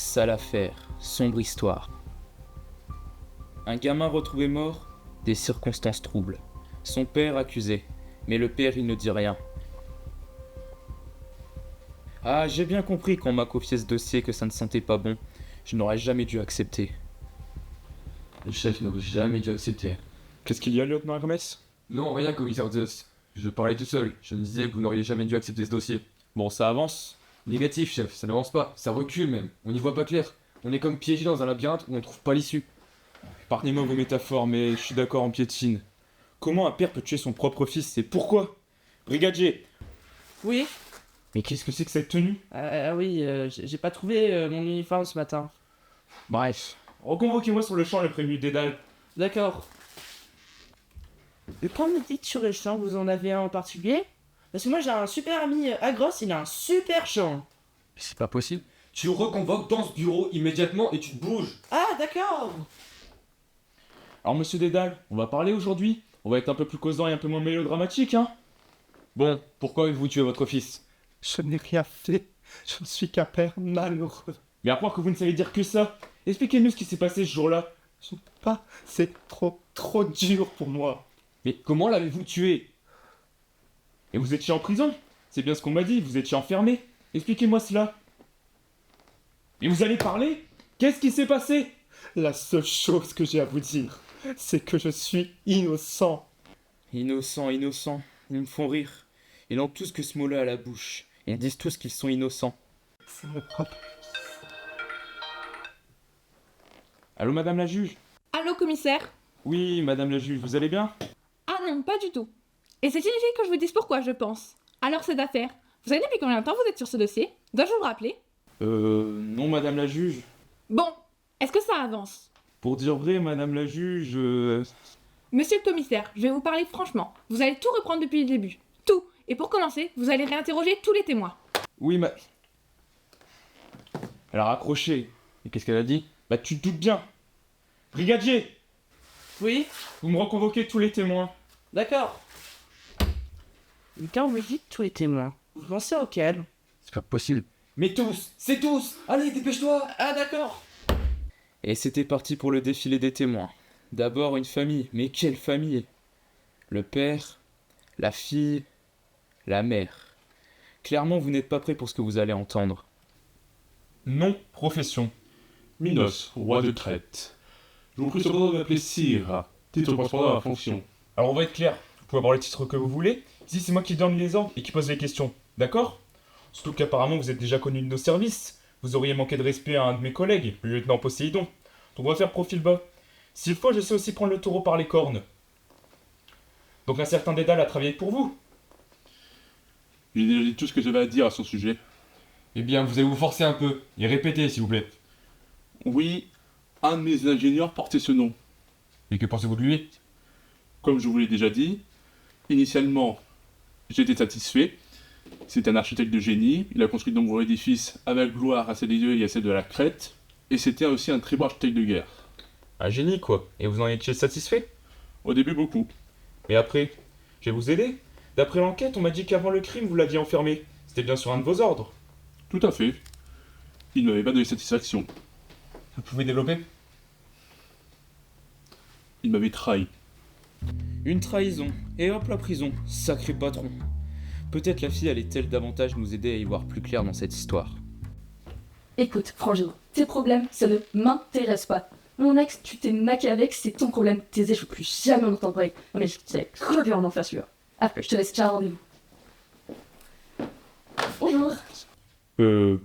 Sale affaire, sombre histoire. Un gamin retrouvé mort, des circonstances troubles. Son père accusé, mais le père il ne dit rien. Ah, j'ai bien compris quand on m'a confié ce dossier que ça ne sentait pas bon. Je n'aurais jamais dû accepter. Le chef n'aurait jamais dû accepter. Qu'est-ce qu'il y a, lieutenant Hermès? Non, rien, commissaire Zeus. Je parlais tout seul. Je me disais que vous n'auriez jamais dû accepter ce dossier. Bon, ça avance. Négatif, chef, ça n'avance pas. Ça recule même. On n'y voit pas clair. On est comme piégé dans un labyrinthe où on trouve pas l'issue. Pardonnez-moi vos métaphores, mais je suis d'accord en piétine. Comment un père peut tuer son propre fils, et pourquoi? Brigadier! Oui, Mais qu'est-ce que c'est que cette tenue? oui, j'ai pas trouvé mon uniforme ce matin. Bref, reconvoquez-moi sur le champ le prévenu Dédale. D'accord. Et quand vous dites sur le champ, vous en avez un en particulier? Parce que moi j'ai un super ami Agros, il a un super champ. C'est pas possible. Tu reconvoques dans ce bureau immédiatement et tu te bouges. Ah d'accord. Alors monsieur Dédale, on va parler aujourd'hui. On va être un peu plus causant et un peu moins mélodramatique, hein? Bon, pourquoi avez-vous tué votre fils? Je n'ai rien fait. Je ne suis qu'un père malheureux. Mais à croire que vous ne savez dire que ça. Expliquez-nous ce qui s'est passé ce jour-là. Je ne peux pas. C'est trop dur pour moi. Mais comment l'avez-vous tué? Et vous étiez en prison? C'est bien ce qu'on m'a dit, vous étiez enfermé. Expliquez-moi cela. Et vous allez parler? Qu'est-ce qui s'est passé? La seule chose que j'ai à vous dire, c'est que je suis innocent. Innocents, innocents, ils me font rire. Ils ont tous que ce mot-là à la bouche. Ils disent tous qu'ils sont innocents. C'est mon propre. Allô, madame la juge? Allô, commissaire? Oui, madame la juge, vous allez bien? Ah non, pas du tout. Et c'est inutile que je vous dise pourquoi, je pense. Alors, cette affaire, vous savez depuis combien de temps vous êtes sur ce dossier? Dois-je vous le rappeler? Non, madame la juge. Bon, est-ce que ça avance? Pour dire vrai, madame la juge, Monsieur le commissaire, je vais vous parler franchement. Vous allez tout reprendre depuis le début. Tout. Et pour commencer, vous allez réinterroger tous les témoins. Oui, Elle a raccroché. Et qu'est-ce qu'elle a dit? Bah, tu te doutes bien. Brigadier! Oui, Vous me reconvoquez tous les témoins. d'accord. Et quand vous dites tous les témoins, vous pensez auxquels? C'est pas possible. Mais tous! C'est tous! Allez, dépêche-toi. Ah d'accord. Et c'était parti pour le défilé des témoins. D'abord une famille, mais quelle famille? Le père, la fille, la mère. Clairement, vous n'êtes pas prêts pour ce que vous allez entendre. Nom, profession. Minos, roi de Crète. Je vous prie cependant de m'appeler Sire, titre correspondant à la fonction. Alors on va être clair, vous pouvez avoir les titres que vous voulez. Ici c'est moi qui donne les ordres et qui pose les questions, d'accord? Surtout qu'apparemment vous êtes déjà connu de nos services. Vous auriez manqué de respect à un de mes collègues, le lieutenant Poséidon. Donc on va faire profil bas. S'il faut, je sais aussi prendre le taureau par les cornes. Donc un certain Dédale a travaillé pour vous. J'ai déjà dit tout ce que j'avais à dire à son sujet. Eh bien, vous allez vous forcer un peu. Et répétez, s'il vous plaît. Oui, un de mes ingénieurs portait ce nom. Et que pensez-vous de lui? Comme je vous l'ai déjà dit, initialement, j'étais satisfait. C'est un architecte de génie, il a construit de nombreux édifices avec gloire à ses yeux et à celle de la Crète, et c'était aussi un très bon architecte de guerre. Un génie quoi. Et vous en étiez satisfait? Au début, beaucoup. Mais après, je vais vous aider. D'après l'enquête, on m'a dit qu'avant le crime, vous l'aviez enfermé. C'était bien sur un de vos ordres. Tout à fait. Il ne m'avait pas donné satisfaction. Vous pouvez développer? Il m'avait trahi. Une trahison, et hop la prison, sacré patron. Peut-être la fille allait-elle davantage nous aider à y voir plus clair dans cette histoire. Écoute, Frangino, tes problèmes, ça ne m'intéresse pas. Mon ex, tu t'es maqué avec, c'est ton problème. Tes ex, je veux plus jamais en entendre parler. Non mais je t'ai crevé en enfer celui-là. Après, je te laisse, ciao, rendez-vous. Bonjour.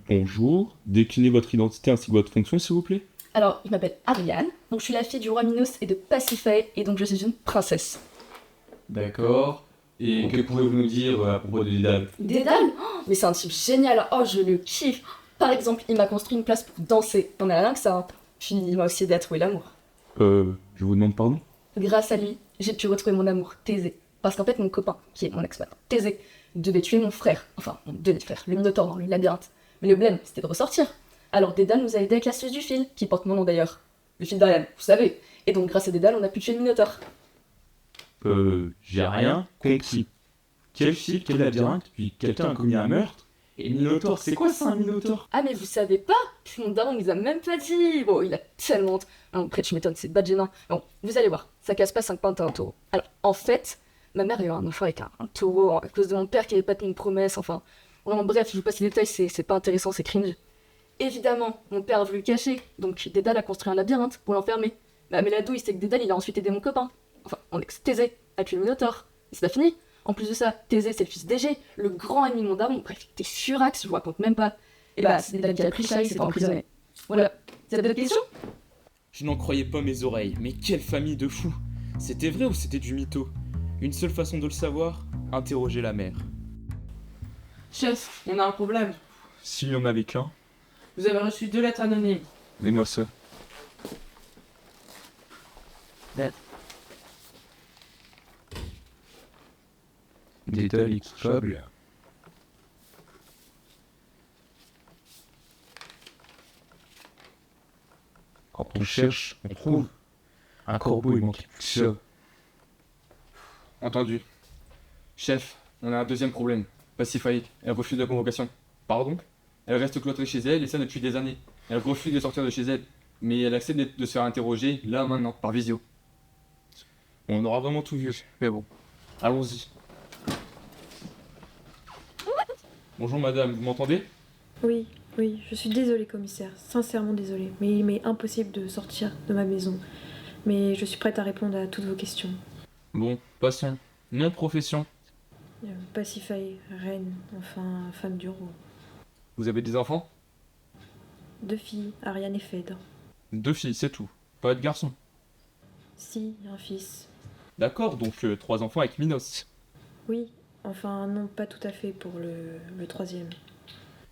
Bonjour. Déclinez votre identité ainsi que votre fonction, s'il vous plaît. Alors, je m'appelle Ariane, donc je suis la fille du roi Minos et de Pasiphae, et donc je suis une princesse. D'accord. Et que pouvez-vous nous dire à propos de Dédale? Dédale? Oh, mais c'est un type génial, oh je le kiffe. Par exemple, il m'a construit une place pour danser. On a rien que ça, hein. Puis il m'a aussi aidé à trouver l'amour. Je vous demande pardon? Grâce à lui, j'ai pu retrouver mon amour, Thésée. Parce qu'en fait, mon copain, qui est mon ex maintenant, Thésée, devait tuer mon frère. Enfin, mon demi-frère, le Minotaure dans le labyrinthe. Mais le blême, c'était de ressortir. Alors Dédale nous a aidé avec l'astuce du fil, qui porte mon nom d'ailleurs. Le fil d'Ariane, vous savez. Et donc grâce à Dédale, on a pu tuer le Minotaure. J'ai rien compris. Quel fil, quel labyrinthe, puis quelqu'un a commis un meurtre? Et Minotaure, c'est quoi ça un Minotaure? Ah, mais vous savez pas? Mon daron nous a même pas dit. Bon, il a tellement honte. Ah, après, tu m'étonnes, c'est bas gênant. Bon, vous allez voir, ça casse pas 5 pintins un taureau. Alors, en fait, ma mère a eu un enfant avec un taureau à cause de mon père qui avait pas tenu une promesse, enfin. Bon, bref, je vous passe les détails, c'est pas intéressant, c'est cringe. Évidemment, mon père a voulu le cacher, donc Dédale a construit un labyrinthe pour l'enfermer. Bah, mais la douille, c'est que Dédale, il a ensuite aidé mon copain. Enfin, mon ex Thésée, a tué le Minotaure. Et c'est pas fini. En plus de ça, Thésée, c'est le fils d'Égée, le grand ennemi de mon daron. Bref, t'es furax, je vous raconte même pas. Et bah, c'est Dédale qui a pris ça, il s'est emprisonné. Voilà. Vous avez d'autres questions? Je n'en croyais pas mes oreilles, mais quelle famille de fous! C'était vrai ou c'était du mytho? Une seule façon de le savoir, interroger la mère. Chef, on a un problème. S'il y en avait qu'un. Vous avez reçu 2 lettres anonymes. Donne-moi ça. Dédale est coupable. Quand on cherche, on trouve. Un corbeau, il manque que ça. Entendu. Chef, on a un deuxième problème. Pacifaï, elle refuse la convocation. Pardon? Elle reste cloîtrée chez elle et ça depuis des années. Elle refuse de sortir de chez elle. Mais elle accepte de se faire interroger, là, maintenant, par visio. On aura vraiment tout vu. Mais bon. Allons-y. Bonjour madame, vous m'entendez? Oui, oui, je suis désolée, commissaire, sincèrement désolée, mais il m'est impossible de sortir de ma maison. Mais je suis prête à répondre à toutes vos questions. Bon, passons. Nom, profession. Pacifaï, reine, enfin, femme du roi. Vous avez des enfants? 2 filles, Ariane et Phèdre. 2 filles, c'est tout. Pas de garçon. Si, un fils. D'accord, donc 3 enfants avec Minos. Oui, enfin, non, pas tout à fait pour le 3e.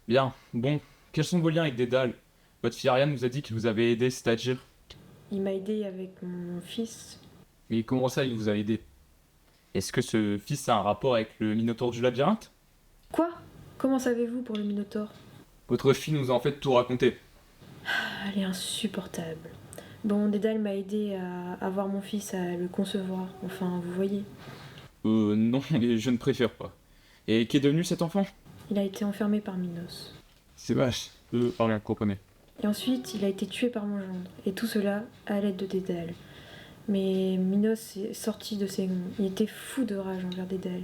Bien, bon. Quels sont vos liens avec Dédale? Votre fille Ariane nous a dit qu'il vous avait aidé, c'est-à-dire? Il m'a aidé avec mon fils. Mais comment ça, il vous a aidé? Est-ce que ce fils a un rapport avec le Minotaure du labyrinthe? Quoi? Comment savez-vous pour le Minotaure? Votre fille nous a en fait tout raconté. Elle est insupportable. Bon, Dédale m'a aidé à avoir mon fils, à le concevoir. Enfin, vous voyez. Non, mais je ne préfère pas. Et qu'est devenu cet enfant? Il a été enfermé par Minos. C'est vache. Rien comprenez. Et ensuite, il a été tué par mon gendre. Et tout cela à l'aide de Dédale. Mais Minos est sorti de ses gonds. Il était fou de rage envers Dédale.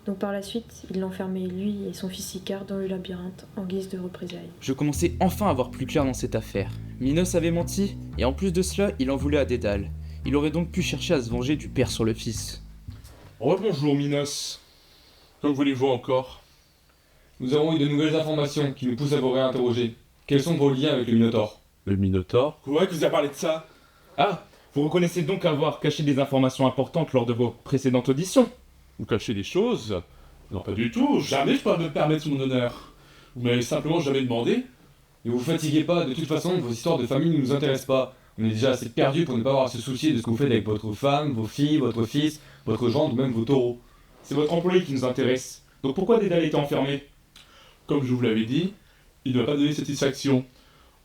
Donc par la suite, il l'enfermait lui et son fils Icare dans le labyrinthe en guise de représailles. Je commençais enfin à voir plus clair dans cette affaire. Minos avait menti, et en plus de cela, il en voulait à Dédale. Il aurait donc pu chercher à se venger du père sur le fils. Rebonjour Minos. Comme voulez-vous encore? Nous avons eu de nouvelles informations qui nous poussent à vous réinterroger. Quels sont vos liens avec le Minotaure? Le Minotaure? Quoi que vous a parlé de ça? Ah, vous reconnaissez donc avoir caché des informations importantes lors de vos précédentes auditions? Vous cachez des choses? Non, pas du tout. Jamais je peux me permettre mon honneur. Vous m'avez simplement jamais demandé. Ne vous fatiguez pas, de toute façon, vos histoires de famille ne nous intéressent pas. On est déjà assez perdus pour ne pas avoir à se soucier de ce que vous faites avec votre femme, vos filles, votre fils, votre gendre ou même vos taureaux. C'est votre employé qui nous intéresse. Donc pourquoi Dédale était enfermé? Comme je vous l'avais dit, il ne m'a pas donné satisfaction.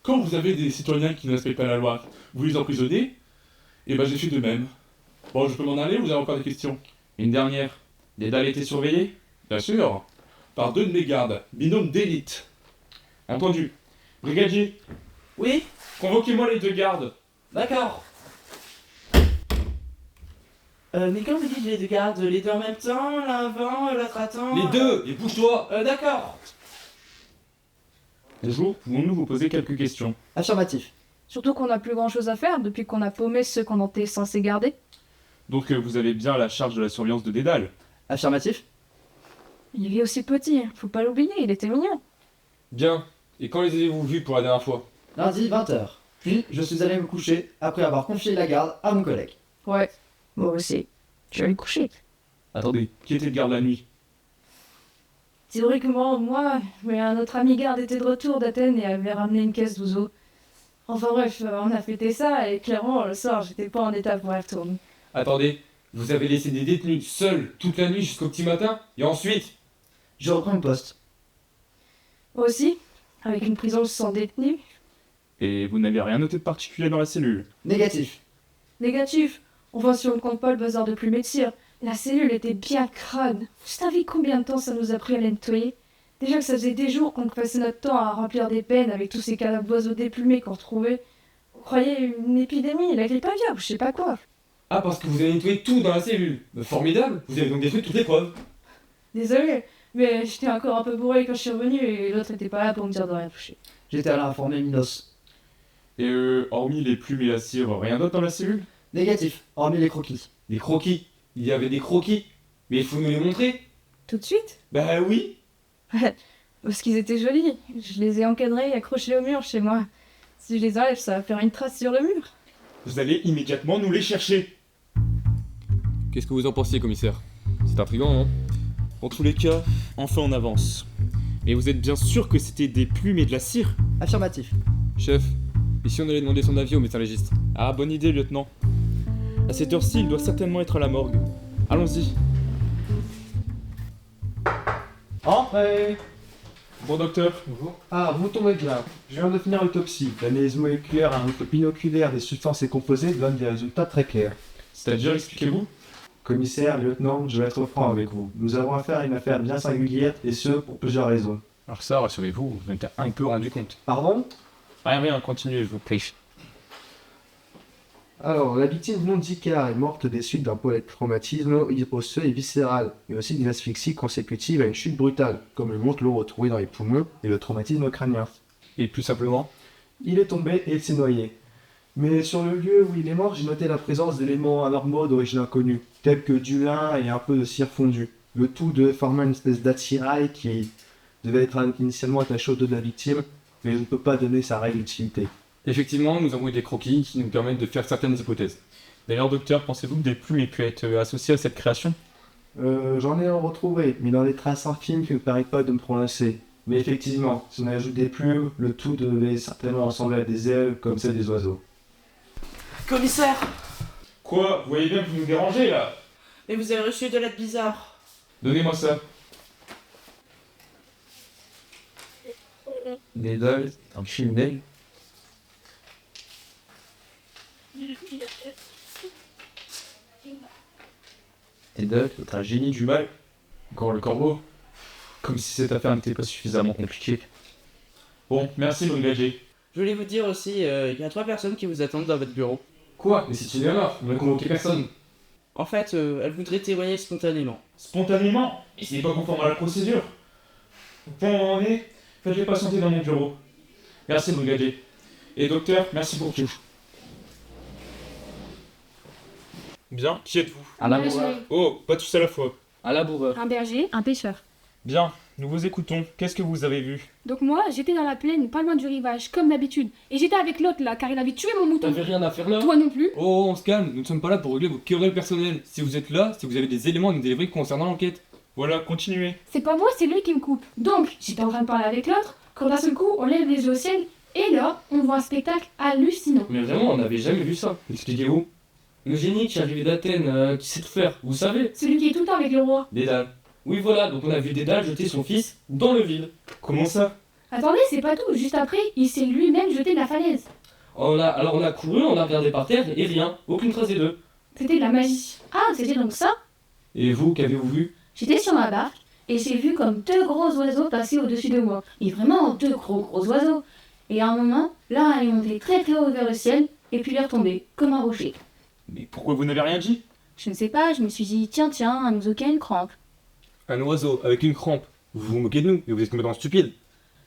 Quand vous avez des citoyens qui ne respectent pas la loi, vous les emprisonnez? Et ben j'ai fait de même. Bon, je peux m'en aller ou vous avez encore des questions? Une dernière. Dédale était surveillé? Bien sûr. Par 2 de mes gardes, binôme d'élite. Entendu. Brigadier, Oui? convoquez-moi les 2 gardes. D'accord. Mais quand vous dites les 2 gardes, les 2 en même temps, l'un avant, l'autre attend... Les 2! Et bouge-toi! D'accord. Bonjour, pouvons-nous vous poser quelques questions? Affirmatif. Surtout qu'on n'a plus grand chose à faire depuis qu'on a paumé ceux qu'on était censé garder. Donc vous avez bien la charge de la surveillance de Dédale? Affirmatif. Il est aussi petit, faut pas l'oublier, il était mignon. Bien. Et quand les avez-vous vus pour la dernière fois? Lundi 20h. Puis je suis allé me coucher après avoir confié la garde à mon collègue. Ouais, moi aussi. Je vais aller coucher. Attendez, qui était de garde la nuit? Théoriquement, moi, mais un autre ami garde était de retour d'Athènes et avait ramené une caisse d'ouzo. Enfin bref, on a fêté ça et clairement, le soir, j'étais pas en état pour y retourner. Attendez, vous avez laissé des détenus seuls toute la nuit jusqu'au petit matin? Et ensuite? Je reprends le poste. Moi aussi, avec une prison sans détenus. Et vous n'avez rien noté de particulier dans la cellule? Négatif. Négatif. Enfin, si on ne compte pas le bazar de plumes et de cire, la cellule était bien crade. Vous savez combien de temps ça nous a pris à la nettoyer? Déjà que ça faisait des jours qu'on passait notre temps à remplir des peines avec tous ces cadavres d'oiseaux déplumés qu'on retrouvait. Vous croyez une épidémie, la grippe aviaire ou je sais pas quoi. Ah, parce que vous avez nettoyé tout dans la cellule. Formidable, vous avez donc détruit toutes les preuves. Désolé, mais j'étais encore un peu bourré quand je suis revenu et l'autre était pas là pour me dire de rien toucher. J'étais allé informer Minos. Et hormis les plumes et la cire, rien d'autre dans la cellule? Négatif, hormis les croquis. Des croquis. Il y avait des croquis. Mais il faut nous les montrer. Tout de suite? Bah oui. Parce qu'ils étaient jolis. Je les ai encadrés et accrochés au mur chez moi. Si je les enlève, ça va faire une trace sur le mur. Vous allez immédiatement nous les chercher. Qu'est-ce que vous en pensez, commissaire? C'est intriguant, non? En tous les cas, enfin on avance. Mais vous êtes bien sûr que c'était des plumes et de la cire? Affirmatif. Chef, et si on allait demander son avis au médecin légiste? Ah, bonne idée, lieutenant. À cette heure-ci, il doit certainement être à la morgue. Allons-y. Entrez. Bon docteur. Bonjour. Ah, vous tombez bien. Je viens de finir l'autopsie. L'analyse moléculaire et un autre binoculaire des substances et composés donnent des résultats très clairs. C'est-à-dire, expliquez-vous. Commissaire, lieutenant, je vais être franc avec vous. Nous avons affaire à une affaire bien singulière, et ce, pour plusieurs raisons. Alors ça, rassurez-vous, vous êtes un peu rendu compte. Pardon? Rien, continuez, je vous prie. Alors, la victime non Dicard est morte des suites d'un polytraumatisme osseux et viscéral, mais aussi d'une asphyxie consécutive à une chute brutale, comme le montre l'eau retrouvée dans les poumons et le traumatisme crânien. Et plus simplement? Il est tombé et il s'est noyé. Mais sur le lieu où il est mort, j'ai noté la présence d'éléments anormaux d'origine inconnue, tels que du lin et un peu de cire fondue. Le tout devait former une espèce d'attirail qui devait être initialement attaché au dos de la victime, mais je ne peux pas donner sa réelle utilité. Effectivement, nous avons eu des croquis qui nous permettent de faire certaines hypothèses. D'ailleurs, docteur, pensez-vous que des plumes aient pu être associées à cette création? J'en ai retrouvé, mais dans les traces infimes qui ne me permettent pas de me prononcer. Mais effectivement, si on ajoute des plumes, le tout devait certainement ressembler à des ailes comme celles des oiseaux. Commissaire! Quoi? Vous voyez bien que vous nous dérangez, là? Mais vous avez reçu de l'aide bizarre. Donnez-moi ça. Des dalles, un film d'aigle. Et Doc, t'es un génie du mal. Encore le corbeau. Comme si cette affaire n'était pas suffisamment compliquée. Bon, merci, brigadier. Je voulais vous dire aussi, il y a 3 personnes qui vous attendent dans votre bureau. Quoi? Mais c'est une erreur, on n'a convoqué personne. En fait, elles voudraient témoigner spontanément. Spontanément? Et c'est pas conforme à la procédure. Bon, on est. Faites-les patienter dans mon bureau. Merci, brigadier. Et docteur, merci pour tout. Bien, qui êtes-vous? Un laboureur. Oh, pas tous à la fois. Un laboureur. Un berger, un pêcheur. Bien, nous vous écoutons. Qu'est-ce que vous avez vu? Donc moi, j'étais dans la plaine, pas loin du rivage, comme d'habitude. Et j'étais avec l'autre là, car il avait tué mon mouton. T'avais rien à faire là? Toi non plus. Oh, on se calme, nous ne sommes pas là pour régler vos querelles personnelles. Si vous êtes là, c'est que vous avez des éléments à nous délivrer concernant l'enquête. Voilà, continuez. C'est pas moi, c'est lui qui me coupe. Donc, j'étais en train de parler avec l'autre, quand d'un seul coup, on lève les yeux au ciel, et là, on voit un spectacle hallucinant. Mais vraiment, on n'avait jamais vu ça. Expliquez-vous. Le génie qui est arrivé d'Athènes, qui sait tout faire, vous savez? Celui qui est tout le temps avec le roi. Dédale. Oui, voilà, donc on a vu Dédale jeter son fils dans le vide. Comment ça? Attendez, c'est pas tout. Juste après, il s'est lui-même jeté de la falaise. Alors on a couru, on a regardé par terre, et rien, aucune trace des deux. C'était de la magie. Ah, c'était donc ça? Et vous, qu'avez-vous vu? J'étais sur ma barque et j'ai vu comme 2 gros oiseaux passer au-dessus de moi. Et vraiment 2 gros oiseaux. Et à un moment, l'un est monté très haut vers le ciel et puis il est retombé comme un rocher. Mais pourquoi vous n'avez rien dit? Je ne sais pas, je me suis dit tiens, un oiseau qui a une crampe. Un oiseau avec une crampe. Vous vous moquez de nous, mais vous êtes complètement stupide.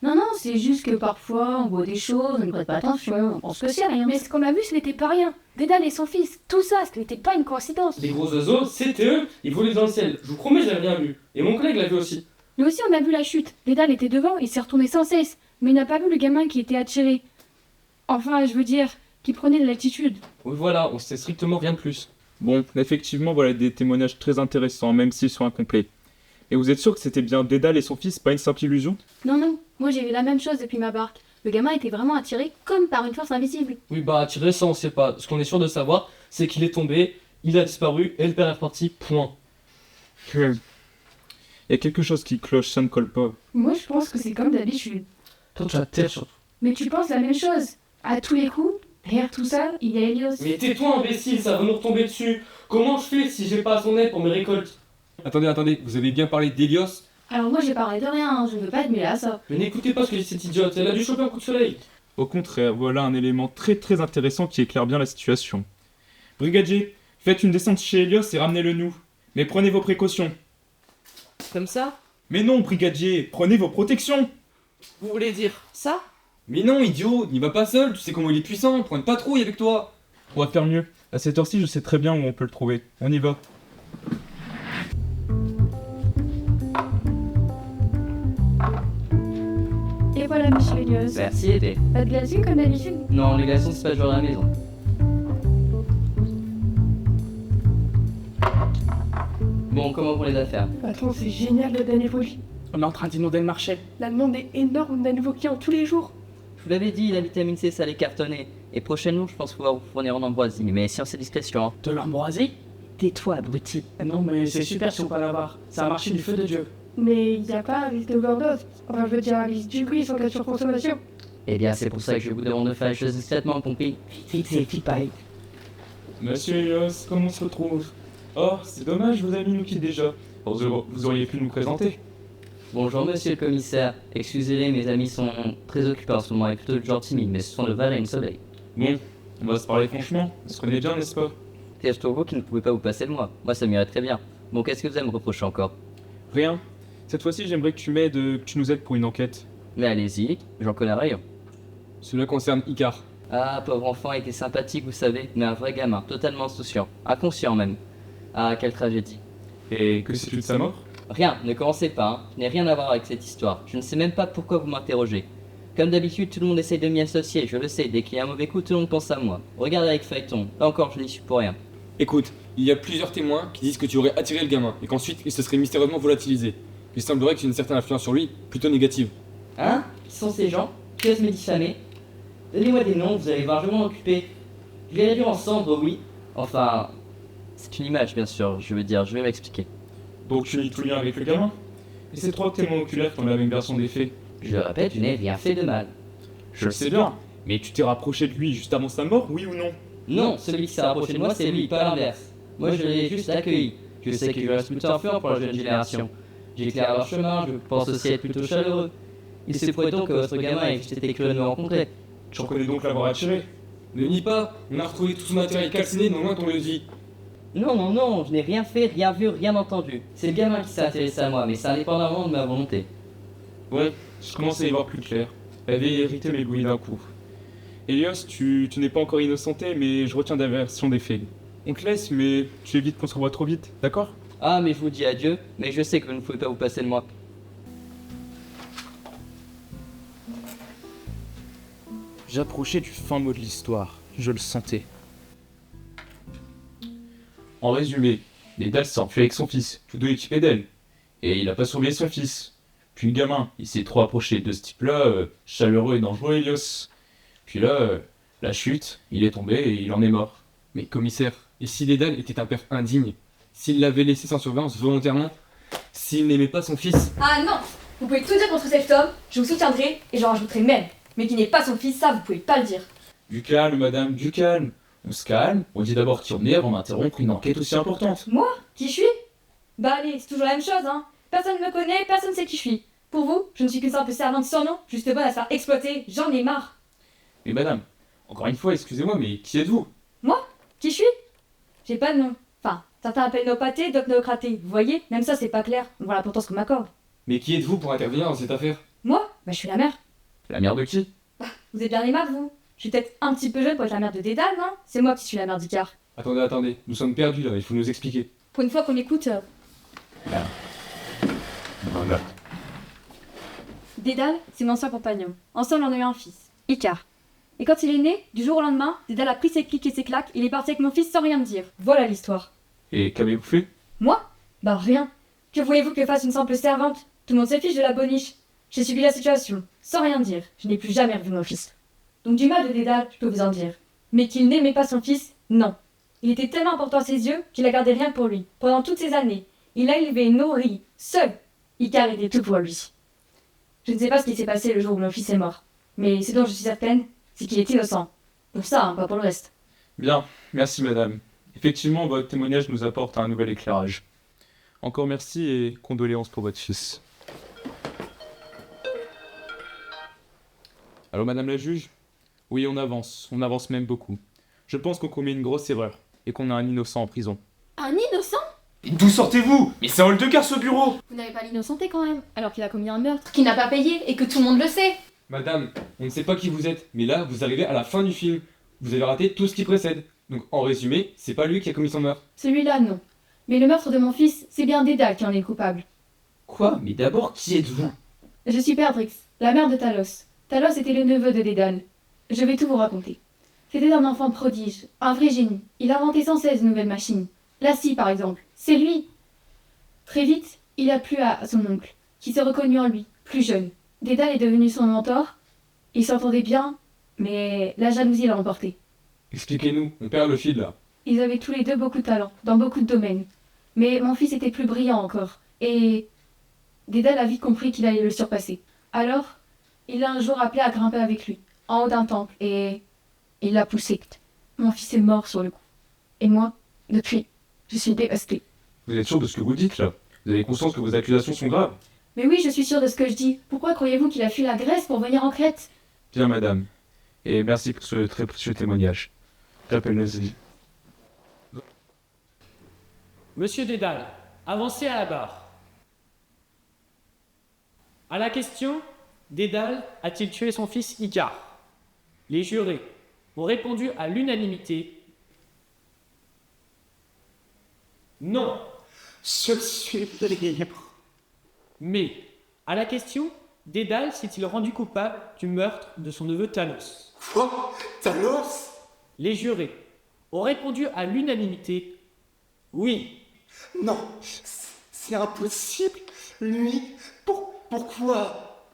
Non, c'est juste que parfois on voit des choses, on ne prête pas attention, on pense que c'est rien. Mais ce qu'on a vu, ce n'était pas rien. Dédale et son fils, tout ça, ce n'était pas une coïncidence. Les gros oiseaux, c'était eux, ils volaient dans le ciel. Je vous promets, j'avais rien vu. Et mon collègue l'a vu aussi. Nous aussi, on a vu la chute. Dédale était devant, il s'est retourné sans cesse. Mais il n'a pas vu le gamin qui était attiré. Enfin, je veux dire, qui prenait de l'altitude. Oui, voilà, on sait strictement rien de plus. Bon, effectivement, voilà des témoignages très intéressants, même s'ils sont incomplets. Et vous êtes sûr que c'était bien Dédale et son fils, pas une simple illusion? Non, moi j'ai vu la même chose depuis ma barque. Le gamin était vraiment attiré comme par une force invisible. Oui, bah, attiré, ça on sait pas. Ce qu'on est sûr de savoir, c'est qu'il est tombé, il a disparu, et le père est reparti, point. Il y a quelque chose qui cloche, ça ne colle pas. Moi, je pense que c'est comme d'habitude. Toi, tu as tête surtout. Mais tu penses la même chose. À tous les coups, derrière tout ça, il y a Helios. Mais tais-toi, imbécile, ça va nous retomber dessus. Comment je fais si j'ai pas son aide pour mes récoltes? Attendez, vous avez bien parlé d'Hélios? Alors moi j'ai parlé de rien, hein, je ne veux pas être mêlée à ça. Mais n'écoutez pas ce que dit cette idiote, elle a dû choper un coup de soleil. Au contraire, voilà un élément très très intéressant qui éclaire bien la situation. Brigadier, faites une descente chez Helios et ramenez-le nous. Mais prenez vos précautions. Comme ça? Mais non, brigadier, prenez vos protections. Vous voulez dire ça? Mais non, idiot, n'y va pas seul, tu sais comment il est puissant, prends une patrouille avec toi. On va faire mieux. À cette heure-ci, je sais très bien où on peut le trouver. On y va. Et voilà monsieur Helios. Merci, Épée. Pas de glaçons comme d'habitude? Non, les glaçons, c'est pas toujours à la maison. Bon, comment vont les affaires? Patron, c'est génial de donner poli. On est en train d'inonder le marché. La demande est énorme, on a de nouveaux clients tous les jours. Je vous l'avais dit, la vitamine C, ça allait cartonner. Et prochainement, je pense pouvoir vous fournir en ambroisie, mais science et discrétion. Hein. De l'ambroisie? Tais-toi, abruti. Non, mais c'est super si on peut l'avoir. C'est un marché du feu de Dieu. Mais il n'y a pas un risque d'overdose. Enfin, je veux dire, un risque du prix sans cas de surconsommation. Eh bien, c'est pour ça que je vous demande de faire les choses discrètement, compris. C'est pareil. Monsieur Helios, comment on se retrouve? Oh, c'est dommage, vos amis nous quittent déjà. Vous auriez pu nous présenter. Bonjour, monsieur le commissaire. Excusez-les, mes amis sont très occupés en ce moment et plutôt du genre timide, mais ce sont de Valère et Soleil. Bon, on va se parler franchement. On se connaît bien, n'est-ce pas? C'est pour vous qui ne pouvez pas vous passer de moi. Moi, ça m'irait très bien. Bon, qu'est-ce que vous allez me reprocher encore? Rien. Cette fois-ci, j'aimerais que tu nous aides pour une enquête. Mais allez-y, j'en connais rien. Cela concerne Icar. Ah, pauvre enfant, il était sympathique, vous savez, mais un vrai gamin, totalement insouciant, inconscient même. Ah, quelle tragédie. Et que sais-tu de sa mort? Rien, ne commencez pas, hein. Je n'ai rien à voir avec cette histoire. Je ne sais même pas pourquoi vous m'interrogez. Comme d'habitude, tout le monde essaye de m'y associer, je le sais, dès qu'il y a un mauvais coup, tout le monde pense à moi. Regardez avec Phaéton, là encore, je n'y suis pour rien. Écoute, il y a plusieurs témoins qui disent que tu aurais attiré le gamin et qu'ensuite il se serait mystérieusement volatilisé. Il semblerait que tu aies une certaine influence sur lui, plutôt négative. Hein? Qui sont ces gens? Qui osent me diffamer? Donnez-moi des noms, vous allez voir, je vais m'en occuper. Je vais réduire en cendres, oui. Enfin, c'est une image, bien sûr, je veux dire, je vais m'expliquer. Donc tu nie tout lien avec le gamin? Et ces trois témoins oculaires qui ont la même version des faits? Je le répète, je n'ai rien fait de mal. Je le sais bien, mais tu t'es rapproché de lui juste avant sa mort, oui ou non? Non, celui qui s'est rapproché de moi, c'est lui, pas l'inverse. Moi, je l'ai juste accueilli. Je sais que je reste plutôt influent pour la jeune génération. J'éclaire leur chemin, je pense aussi être plutôt chaleureux. Il se pourrait donc que votre gamin ait juste été curieux de me rencontrer. Tu reconnais donc l'avoir attiré? Ne nie pas, on a retrouvé tout ce matériel calciné non loin de ton lieu de vie. Non, non, non, je n'ai rien fait, rien vu, rien entendu. C'est le gamin qui s'est intéressé à moi, mais c'est indépendamment de ma volonté. Ouais, je commence à y voir plus clair. La vieille hérité m'éblouit d'un coup. Helios, tu n'es pas encore innocenté, mais je retiens ta version des faits. On te laisse, mais tu évites qu'on se revoie trop vite, d'accord? Ah, mais je vous dis adieu, mais je sais que vous ne pouvez pas vous passer de moi. J'approchais du fin mot de l'histoire, je le sentais. En résumé, Dédale s'est enfui avec son fils, tous deux équipés d'elle. Et il a pas surveillé son fils. Puis le gamin, il s'est trop approché de ce type-là, chaleureux et dangereux, Helios. Puis là, la chute, il est tombé et il en est mort. Mais commissaire, et si Dédale était un père indigne? S'il l'avait laissé sans surveillance volontairement? S'il n'aimait pas son fils? Ah non! Vous pouvez tout dire contre cet homme, je vous soutiendrai et j'en rajouterai même. Mais qui n'est pas son fils, ça vous pouvez pas le dire. Du calme, madame, du calme. On se calme, on dit d'abord qui on est avant d'interrompre une enquête aussi importante. Moi? Qui je suis? Bah allez, c'est toujours la même chose, hein. Personne ne me connaît, personne ne sait qui je suis. Pour vous, je ne suis qu'une simple servante sans nom, juste bonne à se faire exploiter, j'en ai marre. Mais madame, encore une fois, excusez-moi, mais qui êtes-vous? Moi? Qui je suis? J'ai pas de nom. Enfin, certains appellent néopatée, d'autres néocraté. Vous voyez? Même ça, c'est pas clair. On voit l'importance qu'on m'accorde. Mais qui êtes-vous pour intervenir dans cette affaire? Moi? Bah je suis la mère. La mère de qui? Vous êtes bien aimable, vous? Je suis peut-être un petit peu jeune pour être la mère de Dédale, non? C'est moi qui suis la mère d'Icar. Attendez, nous sommes perdus là, il faut nous expliquer. Pour une fois qu'on écoute... Voilà. Dédale, c'est mon ancien compagnon. Ensemble, on a eu un fils, Icar. Et quand il est né, du jour au lendemain, Dédale a pris ses clics et ses claques et il est parti avec mon fils sans rien me dire. Voilà l'histoire. Et qu'avez-vous fait? Moi? Bah rien. Que voulez-vous que fasse une simple servante? Tout le monde se fiche de la boniche. J'ai subi la situation, sans rien dire. Je n'ai plus jamais revu mon fils. Donc du mal de Dédale, je peux vous en dire. Mais qu'il n'aimait pas son fils, non. Il était tellement important à ses yeux qu'il a gardé rien pour lui. Pendant toutes ces années, il l'a élevé, nourri, seul. Icar était tout pour lui. Je ne sais pas ce qui s'est passé le jour où mon fils est mort. Mais ce dont je suis certaine, c'est qu'il est innocent. Pour ça, hein, pas pour le reste. Bien, merci madame. Effectivement, votre témoignage nous apporte un nouvel éclairage. Encore merci et condoléances pour votre fils. Allô, madame la juge? Oui, on avance même beaucoup. Je pense qu'on commet une grosse erreur, et qu'on a un innocent en prison. Un innocent? D'où sortez-vous? Mais c'est un hall de cœur ce bureau! Vous n'avez pas l'innocenté quand même, alors qu'il a commis un meurtre, qu'il n'a pas payé et que tout le monde le sait. Madame, on ne sait pas qui vous êtes, mais là, vous arrivez à la fin du film. Vous avez raté tout ce qui précède. Donc, en résumé, c'est pas lui qui a commis son meurtre. Celui-là, non. Mais le meurtre de mon fils, c'est bien Dédale qui en est le coupable. Quoi? Mais d'abord, qui êtes-vous? Je suis Perdrix, la mère de Talos. Talos était le neveu de Dédale. Je vais tout vous raconter. C'était un enfant prodige, un vrai génie. Il inventait sans cesse de nouvelles machines. La scie, par exemple. C'est lui. Très vite, il a plu à son oncle, qui s'est reconnu en lui, plus jeune. Dédale est devenu son mentor. Ils s'entendaient bien, mais la jalousie l'a emporté. Expliquez-nous, on perd le fil là. Ils avaient tous les deux beaucoup de talent, dans beaucoup de domaines. Mais mon fils était plus brillant encore, et Dédale a vite compris qu'il allait le surpasser. Alors, il l'a un jour appelé à grimper avec lui, en haut d'un temple, et il l'a poussé. Mon fils est mort sur le coup. Et moi, depuis, je suis dévastée. Vous êtes sûr de ce que vous dites là? Vous avez conscience que vos accusations sont graves? Mais oui, je suis sûre de ce que je dis. Pourquoi croyez-vous qu'il a fui la Grèce pour venir en Crète? Bien, madame. Et merci pour ce très précieux témoignage. J'appelle Nazir. Monsieur Dédale, avancez à la barre. À la question, Dédale a-t-il tué son fils Icare? Les jurés ont répondu à l'unanimité. Non. Je suis libre. Mais, à la question, Dédale s'est-il rendu coupable du meurtre de son neveu Talos? Quoi? Talos? Les jurés ont répondu à l'unanimité. Oui. Non, c'est impossible. Lui, pourquoi?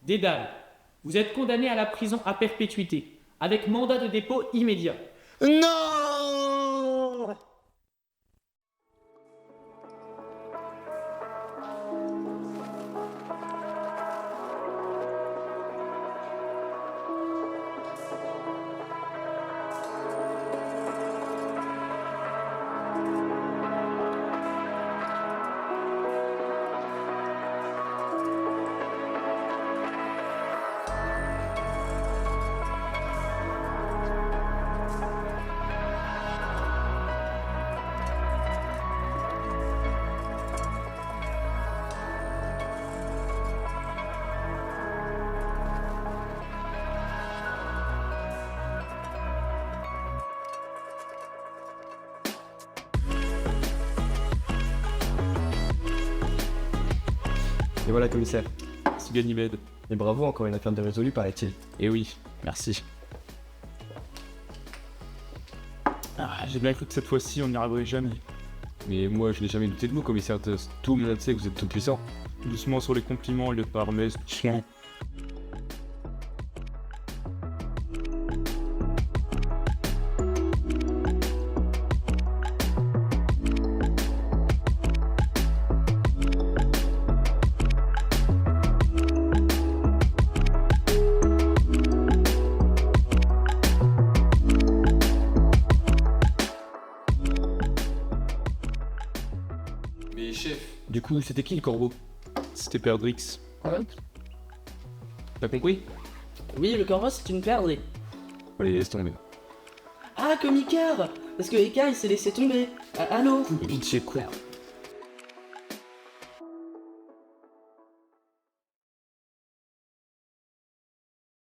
Dédale, vous êtes condamné à la prison à perpétuité, avec mandat de dépôt immédiat. Non! Et voilà, commissaire. C'est Ganymède. Et bravo, encore une affaire de résolue, paraît-il. Eh oui, merci. J'ai bien cru que cette fois-ci, on n'y arriverait jamais. Mais moi, je n'ai jamais douté de vous, commissaire Tusk. Tout le monde sait que vous êtes tout puissant. Doucement sur les compliments, le parmès. Chien. Mais chef, Du coup, c'était qui le corbeau? C'était Perdrix. Quoi? T'as compris? Oui, le corbeau, c'est une perdrix. allez, laisse tomber. Ah, comme Icare! Parce que Icare, il s'est laissé tomber. Ah, allô? Pitché quoi?